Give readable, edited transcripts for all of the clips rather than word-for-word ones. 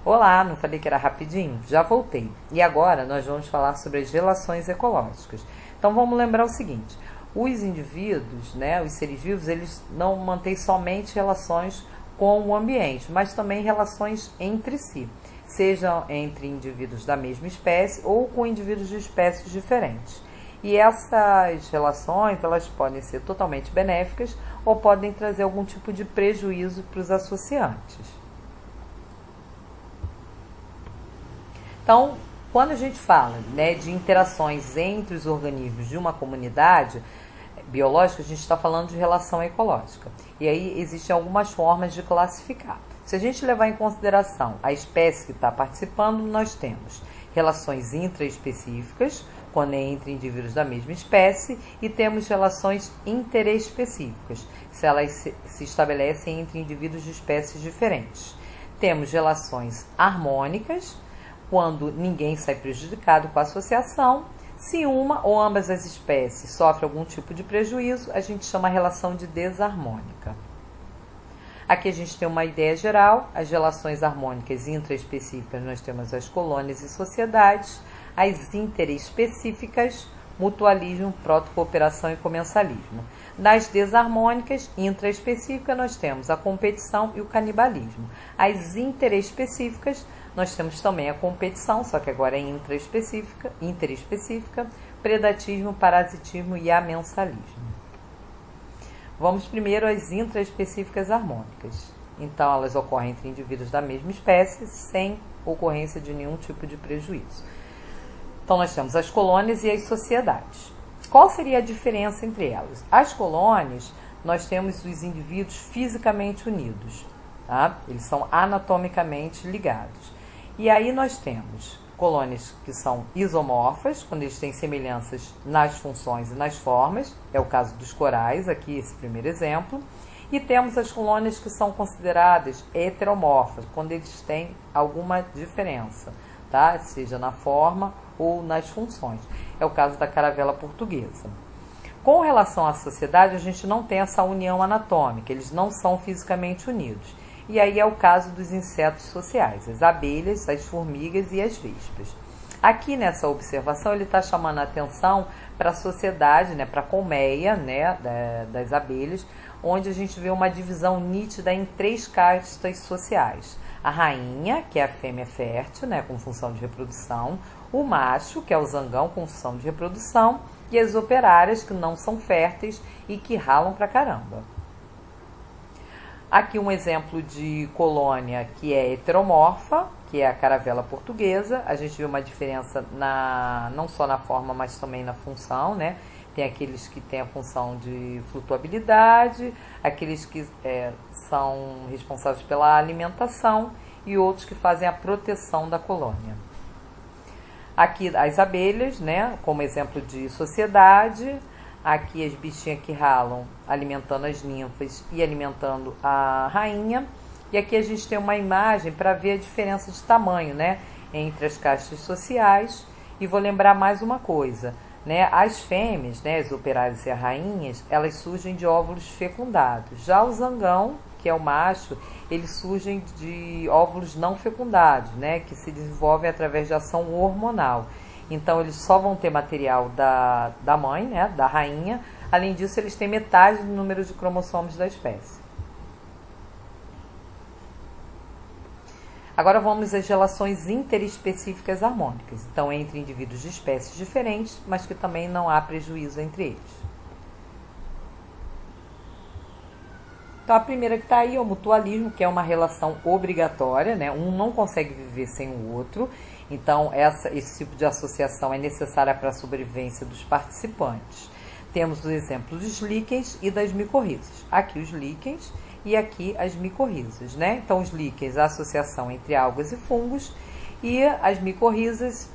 Olá, não falei que era rapidinho? Já voltei. E agora nós vamos falar sobre as relações ecológicas. Então vamos lembrar o seguinte: os indivíduos, os seres vivos, eles não mantêm somente relações com o ambiente, mas também relações entre si, sejam entre indivíduos da mesma espécie ou com indivíduos de espécies diferentes. E essas relações, elas podem ser totalmente benéficas ou podem trazer algum tipo de prejuízo para os associantes. Então, quando a gente fala de interações entre os organismos de uma comunidade biológica, a gente está falando de relação ecológica. E aí existem algumas formas de classificar. Se a gente levar em consideração a espécie que está participando, nós temos relações intraespecíficas, quando é entre indivíduos da mesma espécie, e temos relações interespecíficas, se elas se estabelecem entre indivíduos de espécies diferentes. Temos relações harmônicas, quando ninguém sai prejudicado com a associação. Se uma ou ambas as espécies sofrem algum tipo de prejuízo, a gente chama a relação de desarmônica. Aqui a gente tem uma ideia geral: as relações harmônicas intraespecíficas, nós temos as colônias e sociedades; as interespecíficas, mutualismo, protocooperação e comensalismo. Das desarmônicas intraespecíficas, nós temos a competição e o canibalismo. As interespecíficas, nós temos também a competição, só que agora é interespecífica, predatismo, parasitismo e amensalismo. Vamos primeiro às intraespecíficas harmônicas. Então, elas ocorrem entre indivíduos da mesma espécie, sem ocorrência de nenhum tipo de prejuízo. Então, nós temos as colônias e as sociedades. Qual seria a diferença entre elas? As colônias, nós temos os indivíduos fisicamente unidos, tá? Eles são anatomicamente ligados. E aí nós temos colônias que são isomorfas, quando eles têm semelhanças nas funções e nas formas, é o caso dos corais, aqui esse primeiro exemplo. E temos as colônias que são consideradas heteromorfas, quando eles têm alguma diferença, tá? Seja na forma ou nas funções. É o caso da caravela portuguesa. Com relação à sociedade, a gente não tem essa união anatômica, eles não são fisicamente unidos. E aí é o caso dos insetos sociais, as abelhas, as formigas e as vespas. Aqui nessa observação ele está chamando a atenção para a sociedade, para a colmeia das abelhas, onde a gente vê uma divisão nítida em 3 castas sociais. A rainha, que é a fêmea fértil, com função de reprodução; o macho, que é o zangão, com função de reprodução; e as operárias, que não são férteis e que ralam pra caramba. Aqui um exemplo de colônia que é heteromorfa, que é a caravela portuguesa. A gente vê uma diferença não só na forma, mas também na função, Tem aqueles que têm a função de flutuabilidade, aqueles que são responsáveis pela alimentação e outros que fazem a proteção da colônia. Aqui as abelhas, como exemplo de sociedade. Aqui as bichinhas que ralam, alimentando as ninfas e alimentando a rainha. E aqui a gente tem uma imagem para ver a diferença de tamanho, entre as castas sociais. E vou lembrar mais uma coisa, as fêmeas, as operárias e as rainhas, elas surgem de óvulos fecundados. Já o zangão, que é o macho, eles surgem de óvulos não fecundados, que se desenvolvem através de ação hormonal. Então, eles só vão ter material da mãe, da rainha. Além disso, eles têm metade do número de cromossomos da espécie. Agora vamos às relações interespecíficas harmônicas. Então, entre indivíduos de espécies diferentes, mas que também não há prejuízo entre eles. Então, a primeira que está aí é o mutualismo, que é uma relação obrigatória, Um não consegue viver sem o outro. Então, esse tipo de associação é necessária para a sobrevivência dos participantes. Temos o exemplo dos líquens e das micorrizas. Aqui os líquens e aqui as micorrizas, Então, os líquens, a associação entre algas e fungos, e as micorrizas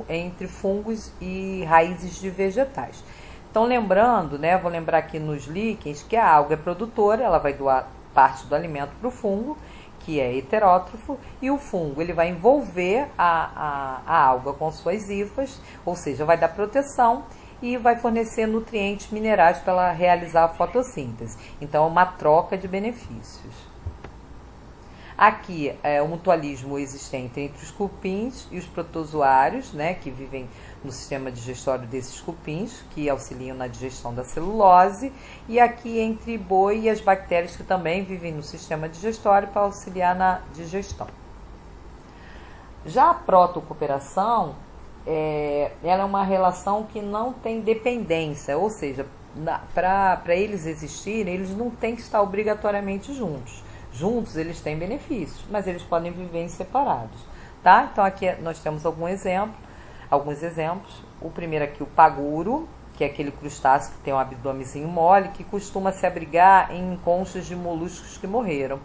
entre fungos e raízes de vegetais. Então, lembrando, vou lembrar aqui nos líquens que a alga é produtora, ela vai doar parte do alimento para o fungo, que é heterótrofo, e o fungo ele vai envolver a alga com suas hifas, ou seja, vai dar proteção e vai fornecer nutrientes minerais para ela realizar a fotossíntese. Então, é uma troca de benefícios. Aqui é o mutualismo existente entre os cupins e os protozoários, né, que vivem no sistema digestório desses cupins, que auxiliam na digestão da celulose, e aqui entre boi e as bactérias que também vivem no sistema digestório para auxiliar na digestão. Já a protocooperação, ela é uma relação que não tem dependência, ou seja, para eles existirem, eles não têm que estar obrigatoriamente juntos. Juntos eles têm benefícios, mas eles podem viver em separados, tá? Então aqui nós temos alguns exemplos. O primeiro aqui, o paguro, que é aquele crustáceo que tem um abdômenzinho mole, que costuma se abrigar em conchas de moluscos que morreram.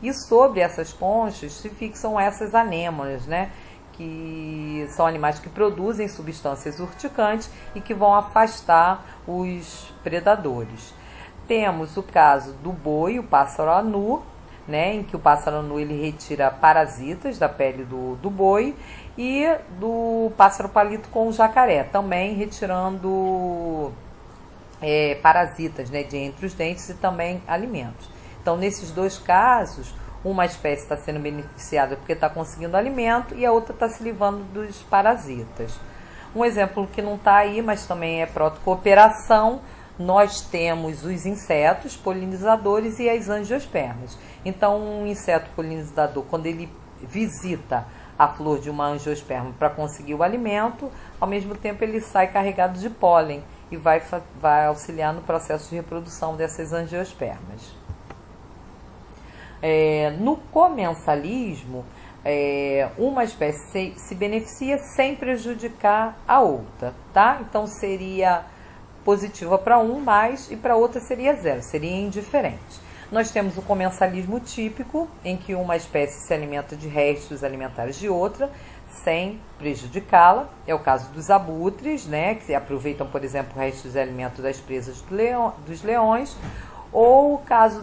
E sobre essas conchas se fixam essas anêmonas, né? Que são animais que produzem substâncias urticantes e que vão afastar os predadores. Temos o caso do boi, o pássaro anu, né, em que o pássaro anu ele retira parasitas da pele do boi, e do pássaro palito com o jacaré, também retirando parasitas, né, de entre os dentes e também alimentos. Então, nesses dois casos, uma espécie está sendo beneficiada porque está conseguindo alimento e a outra está se livrando dos parasitas. Um exemplo que não está aí, mas também é protocooperação, nós temos os insetos polinizadores e as angiospermas. Então, um inseto polinizador, quando ele visita a flor de uma angiosperma para conseguir o alimento, ao mesmo tempo ele sai carregado de pólen e vai auxiliar no processo de reprodução dessas angiospermas. No comensalismo, uma espécie se beneficia sem prejudicar a outra, tá? Então seria positiva para um, mais, e para outra seria zero, seria indiferente. Nós temos o comensalismo típico, em que uma espécie se alimenta de restos alimentares de outra, sem prejudicá-la. É o caso dos abutres, né, que aproveitam, por exemplo, restos de alimento das presas dos leões, ou o caso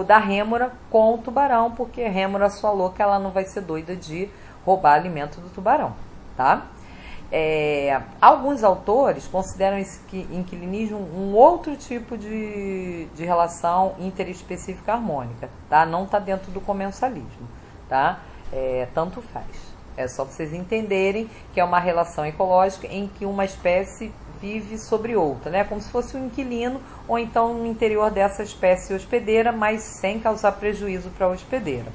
da rêmora com o tubarão, porque a rêmora falou que ela não vai ser doida de roubar alimento do tubarão, tá? Alguns autores consideram esse inquilinismo um outro tipo de relação interespecífica harmônica, tá? Não está dentro do comensalismo, tá? Tanto faz. É só vocês entenderem que é uma relação ecológica em que uma espécie vive sobre outra, né? Como se fosse um inquilino ou então no interior dessa espécie hospedeira, mas sem causar prejuízo para a hospedeira.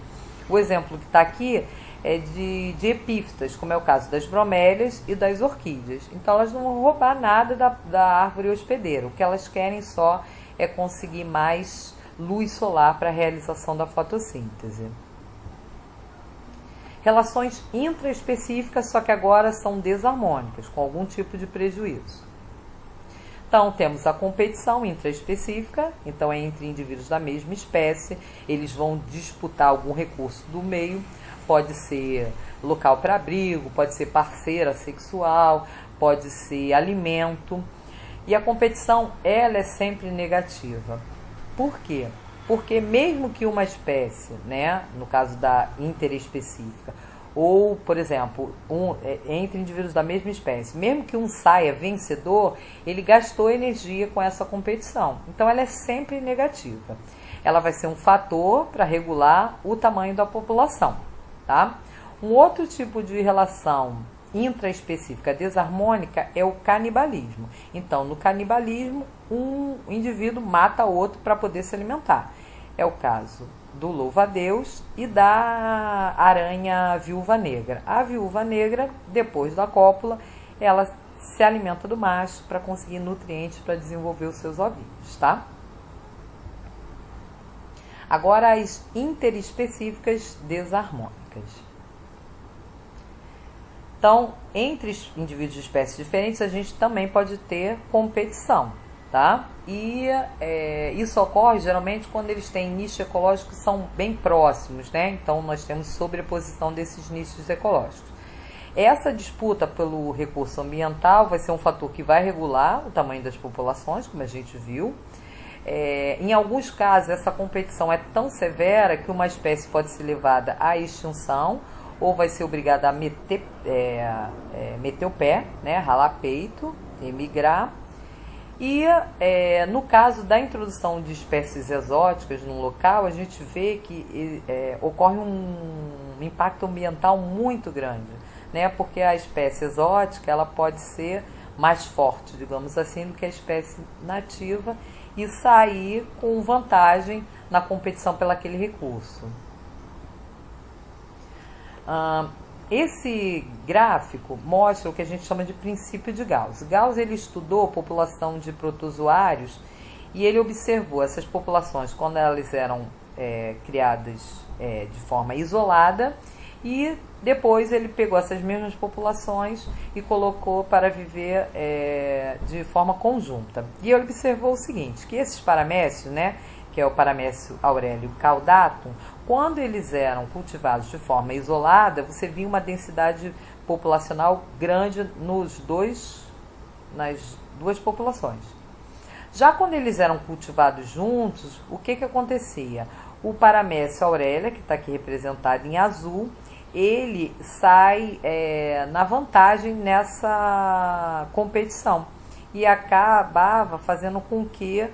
O exemplo que está aqui é de epífitas, como é o caso das bromélias e das orquídeas. Então elas não vão roubar nada da árvore hospedeira. O que elas querem só é conseguir mais luz solar para a realização da fotossíntese. Relações intraespecíficas, só que agora são desarmônicas, com algum tipo de prejuízo. Então, temos a competição intraespecífica, então é entre indivíduos da mesma espécie, eles vão disputar algum recurso do meio, pode ser local para abrigo, pode ser parceira sexual, pode ser alimento. E a competição, ela é sempre negativa. Por quê? Porque mesmo que uma espécie, né, no caso da interespecífica, ou, por exemplo, entre indivíduos da mesma espécie, mesmo que um saia vencedor, ele gastou energia com essa competição. Então, ela é sempre negativa. Ela vai ser um fator para regular o tamanho da população, tá? Um outro tipo de relação intraespecífica desarmônica é o canibalismo. Então, no canibalismo, um indivíduo mata outro para poder se alimentar. É o caso do louva-a-Deus e da aranha viúva negra. A viúva negra, depois da cópula, ela se alimenta do macho para conseguir nutrientes para desenvolver os seus ovinhos, tá? Agora, as interespecíficas desarmônicas. Então, entre indivíduos de espécies diferentes, a gente também pode ter competição, tá? E isso ocorre geralmente quando eles têm nichos ecológicos que são bem próximos, né? Então, nós temos sobreposição desses nichos ecológicos. Essa disputa pelo recurso ambiental vai ser um fator que vai regular o tamanho das populações, como a gente viu. Em alguns casos, essa competição é tão severa que uma espécie pode ser levada à extinção ou vai ser obrigada a meter o pé, né, ralar peito, emigrar. E no caso da introdução de espécies exóticas num local, a gente vê que ocorre um impacto ambiental muito grande, né? Porque a espécie exótica ela pode ser mais forte, digamos assim, do que a espécie nativa e sair com vantagem na competição pelo aquele recurso. Esse gráfico mostra o que a gente chama de princípio de Gauss. Gauss ele estudou a população de protozoários e ele observou essas populações quando elas eram criadas de forma isolada e depois ele pegou essas mesmas populações e colocou para viver de forma conjunta. E ele observou o seguinte, que esses paramécios, né, que é o Paramécio aurelium caudatum, quando eles eram cultivados de forma isolada, você via uma densidade populacional grande nas duas populações. Já quando eles eram cultivados juntos, o que acontecia? O Paramécio aurelia, que está aqui representado em azul, ele sai na vantagem nessa competição e acabava fazendo com que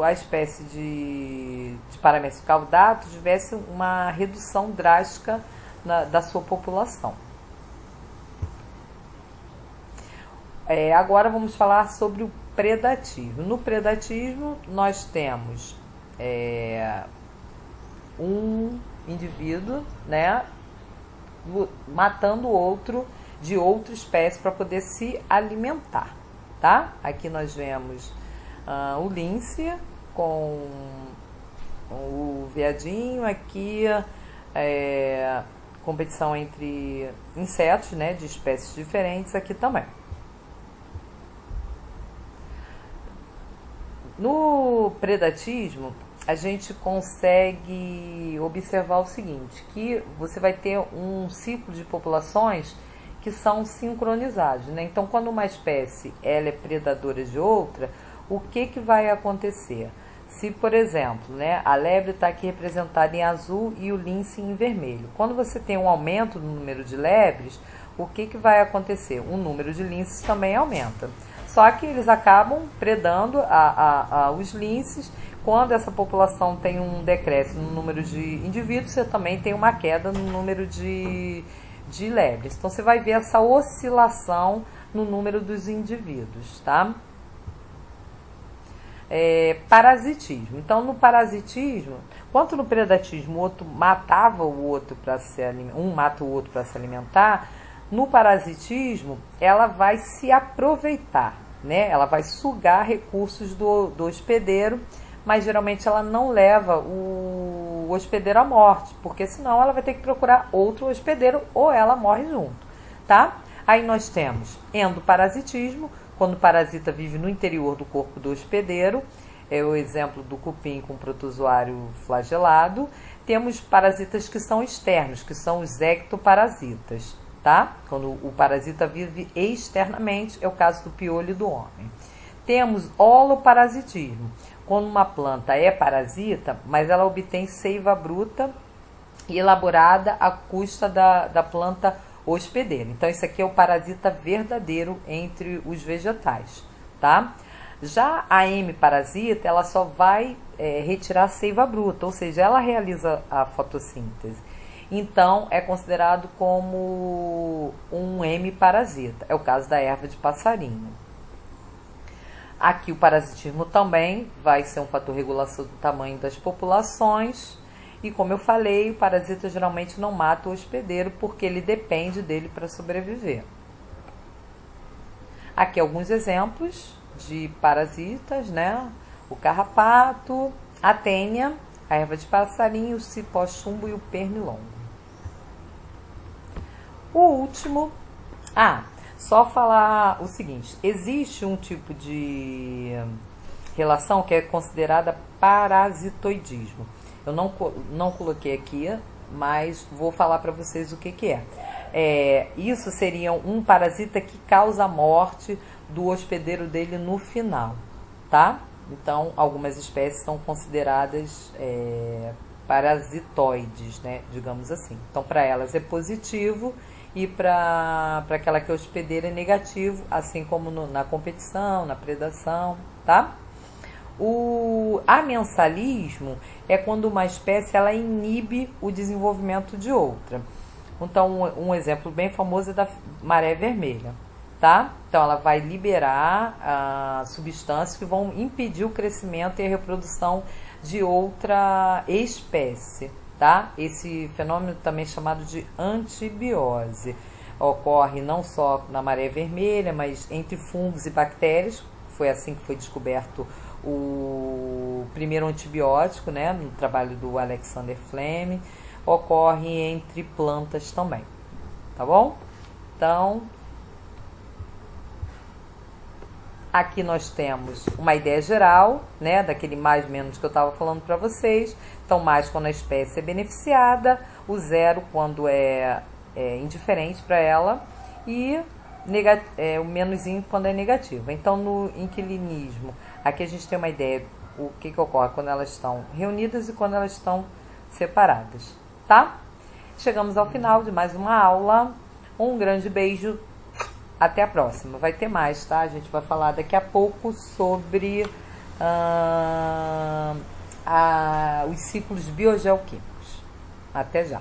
a espécie de Paramécio caudatum tivesse uma redução drástica da sua população. Agora vamos falar sobre o predatismo. No predatismo nós temos um indivíduo, né, matando outro de outra espécie para poder se alimentar, tá? Aqui nós vemos o lince com o veadinho, aqui competição entre insetos, né, de espécies diferentes aqui também. No predatismo, a gente consegue observar o seguinte, que você vai ter um ciclo de populações que são sincronizados, né? Então, quando uma espécie ela é predadora de outra, o que vai acontecer? Se, por exemplo, né, a lebre está aqui representada em azul e o lince em vermelho. Quando você tem um aumento no número de lebres, o que vai acontecer? O número de linces também aumenta. Só que eles acabam predando os linces. Quando essa população tem um decréscimo no número de indivíduos, você também tem uma queda no número de lebres. Então, você vai ver essa oscilação no número dos indivíduos, tá? Parasitismo. Então, no parasitismo, quanto no predatismo o outro matava o outro para se alimentar, um mata o outro para se alimentar, no parasitismo ela vai se aproveitar, né? Ela vai sugar recursos do hospedeiro, mas geralmente ela não leva o hospedeiro à morte, porque senão ela vai ter que procurar outro hospedeiro ou ela morre junto, tá? Aí nós temos endoparasitismo, quando o parasita vive no interior do corpo do hospedeiro, é o exemplo do cupim com protozoário flagelado. Temos parasitas que são externos, que são os ectoparasitas, tá? Quando o parasita vive externamente, é o caso do piolho e do homem. Temos holoparasitismo, quando uma planta é parasita, mas ela obtém seiva bruta e elaborada à custa da planta hospedeira. Então, esse aqui é o parasita verdadeiro entre os vegetais, tá? Já a M-parasita, ela só vai retirar a seiva bruta, ou seja, ela realiza a fotossíntese. Então, é considerado como um M-parasita. É o caso da erva de passarinho. Aqui o parasitismo também vai ser um fator regulador do tamanho das populações. E como eu falei, o parasita geralmente não mata o hospedeiro porque ele depende dele para sobreviver. Aqui alguns exemplos de parasitas, né? O carrapato, a tênia, a erva de passarinho, o cipó-chumbo e o pernilongo. O último... só falar o seguinte, existe um tipo de relação que é considerada parasitoidismo. Eu não coloquei aqui, mas vou falar para vocês o que é. Isso seria um parasita que causa a morte do hospedeiro dele no final, tá? Então, algumas espécies são consideradas parasitoides, né, digamos assim. Então, para elas é positivo e para aquela que é hospedeira é negativo, assim como na competição, na predação, tá? O amensalismo é quando uma espécie ela inibe o desenvolvimento de outra. Então, um exemplo bem famoso é da maré vermelha, tá? Então, ela vai liberar substâncias que vão impedir o crescimento e a reprodução de outra espécie, tá? Esse fenômeno também é chamado de antibiose. Ocorre não só na maré vermelha, mas entre fungos e bactérias. Foi assim que foi descoberto o primeiro antibiótico, né, no trabalho do Alexander Fleming. Ocorre entre plantas também, tá bom? Então, aqui nós temos uma ideia geral, né, daquele mais menos que eu estava falando para vocês. Então, mais quando a espécie é beneficiada, o zero quando é indiferente para ela e o menoszinho quando é negativo. Então, no inquilinismo, aqui a gente tem uma ideia o que ocorre quando elas estão reunidas e quando elas estão separadas, tá? Chegamos ao final de mais uma aula. Um grande beijo. Até a próxima. Vai ter mais, tá? A gente vai falar daqui a pouco sobre os ciclos biogeoquímicos. Até já.